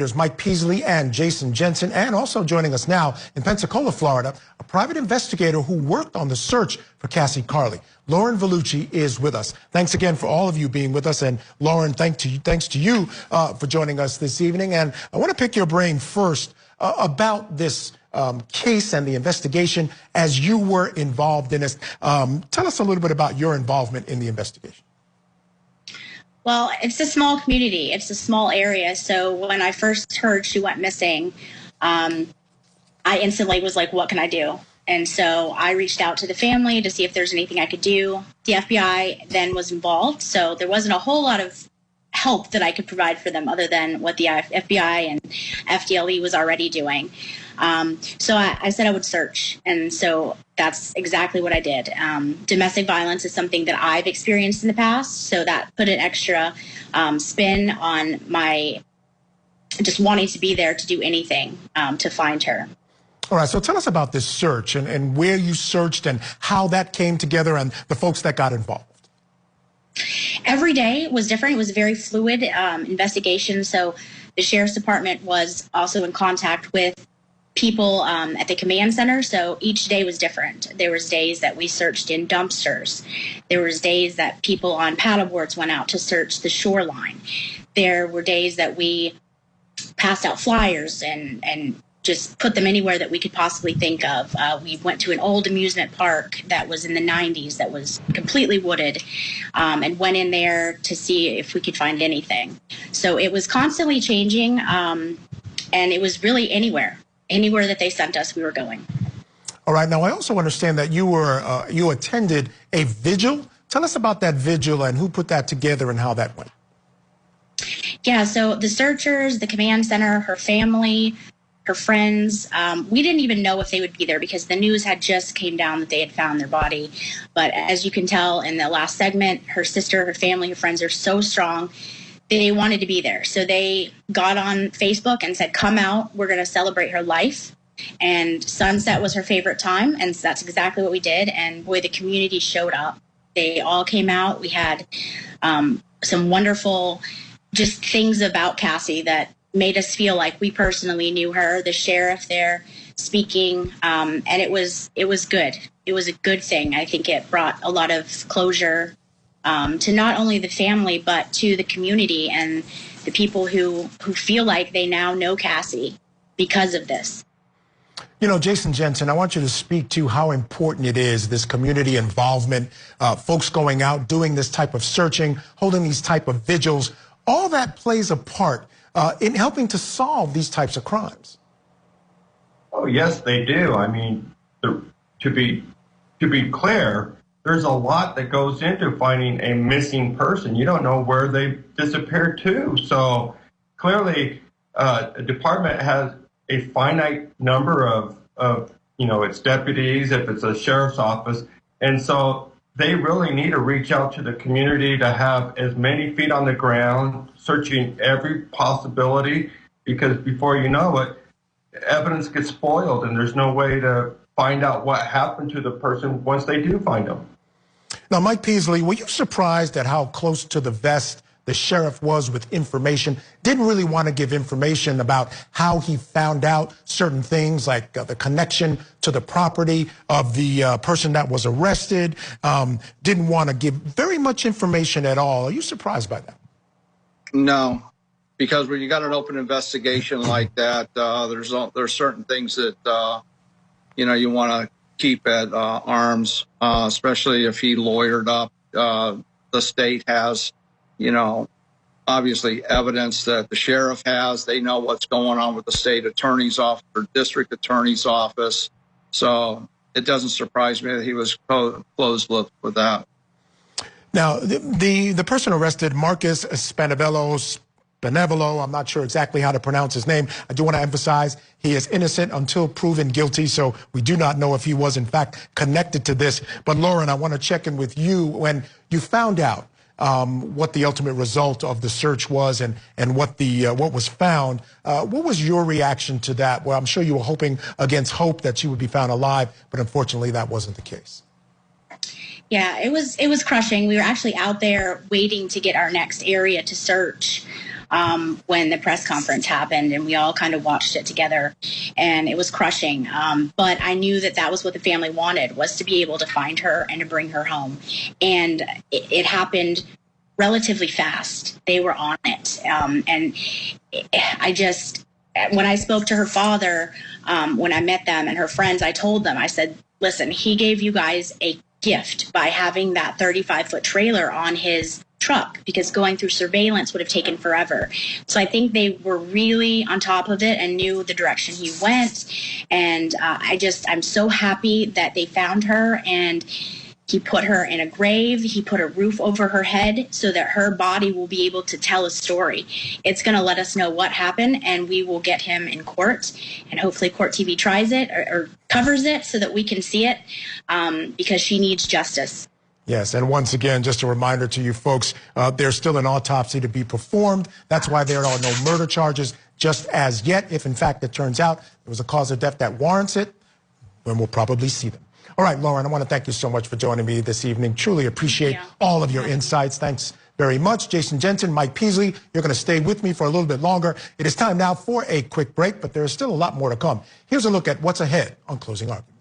Here's Mike Peasley and Jason Jensen, and also joining us now in Pensacola, Florida, a private investigator who worked on the search for Cassie Carley. Lauren Vellucci is with us. Thanks again for all of you being with us. And Lauren, thanks to you for joining us this evening. And I want to pick your brain first about this case and the investigation as you were involved in it. Tell us a little bit about your involvement in the investigation. Well, it's a small community. It's a small area. So when I first heard she went missing, I instantly was like, what can I do? And so I reached out to the family to see if there's anything I could do. The FBI then was involved. So there wasn't a whole lot of help that I could provide for them other than what the FBI and FDLE was already doing. So I said I would search. And so that's exactly what I did. Domestic violence is something that I've experienced in the past. So that put an extra spin on my just wanting to be there to do anything to find her. All right, so tell us about this search and where you searched and how that came together and the folks that got involved. Every day was different. It was a very fluid investigation. So the Sheriff's Department was also in contact with people at the command center. So each day was different. There was days that we searched in dumpsters. There was days that people on paddleboards went out to search the shoreline. There were days that we passed out flyers and just put them anywhere that we could possibly think of. We went to an old amusement park that was in the 90s that was completely wooded and went in there to see if we could find anything. So it was constantly changing, and it was really anywhere that they sent us, we were going. All right. Now, I also understand that you attended a vigil. Tell us about that vigil and who put that together and how that went. Yeah, so the searchers, the command center, her family, her friends, we didn't even know if they would be there because the news had just came down that they had found their body. But as you can tell in the last segment, her sister, her family, her friends are so strong. They wanted to be there. So they got on Facebook and said, come out, we're going to celebrate her life. And sunset was her favorite time. And so that's exactly what we did. And boy, the community showed up. They all came out. We had some wonderful just things about Cassie that made us feel like we personally knew her, the sheriff there speaking, and it was good. It was a good thing. I think it brought a lot of closure to not only the family, but to the community and the people who feel like they now know Cassie because of this. You know, Jason Jensen, I want you to speak to how important it is, this community involvement, folks going out, doing this type of searching, holding these type of vigils. All that plays a part in helping to solve these types of crimes. Oh, yes, they do. I mean, to be clear, there's a lot that goes into finding a missing person. You don't know where they disappeared to. So clearly, the department has a finite number of its deputies, if it's a sheriff's office. And so they really need to reach out to the community to have as many feet on the ground, searching every possibility, because before you know it, evidence gets spoiled and there's no way to find out what happened to the person once they do find them. Now, Mike Peasley, were you surprised at how close to the vest the sheriff was with information? Didn't really want to give information about how he found out certain things, like the connection to the property of the person that was arrested. Didn't want to give very much information at all. Are you surprised by that? No, because when you got an open investigation like that, there's certain things that you want to keep at arms, especially if he lawyered up. The state has, obviously evidence that the sheriff has. They know what's going on with the state attorney's office or district attorney's office. So it doesn't surprise me that he was closed-lipped with that. Now, the person arrested, Marcus Spanavelo, I'm not sure exactly how to pronounce his name. I do want to emphasize he is innocent until proven guilty, so we do not know if he was, in fact, connected to this. But, Lauren, I want to check in with you. When you found out what the ultimate result of the search was and what was found, what was your reaction to that? Well, I'm sure you were hoping against hope that she would be found alive, but unfortunately that wasn't the case. Yeah, it was crushing. We were actually out there waiting to get our next area to search. when the press conference happened, and we all kind of watched it together, and it was crushing. But I knew that that was what the family wanted, was to be able to find her and to bring her home. And it happened relatively fast. They were on it. And I just, when I spoke to her father, when I met them and her friends, I told them, I said, listen, he gave you guys a gift by having that 35-foot trailer on his truck, because going through surveillance would have taken forever. So I think they were really on top of it and knew the direction he went. And I'm so happy that they found her, and he put her in a grave. He put a roof over her head so that her body will be able to tell a story. It's going to let us know what happened, and we will get him in court. And hopefully Court TV tries it or covers it so that we can see it, because she needs justice. Yes, and once again, just a reminder to you folks, there's still an autopsy to be performed. That's why there are no murder charges just as yet. If, in fact, it turns out there was a cause of death that warrants it, then we'll probably see them. All right, Lauren, I want to thank you so much for joining me this evening. Truly appreciate all of your insights. Thanks very much. Jason Jensen, Mike Peasley, you're going to stay with me for a little bit longer. It is time now for a quick break, but there is still a lot more to come. Here's a look at what's ahead on Closing Arguments.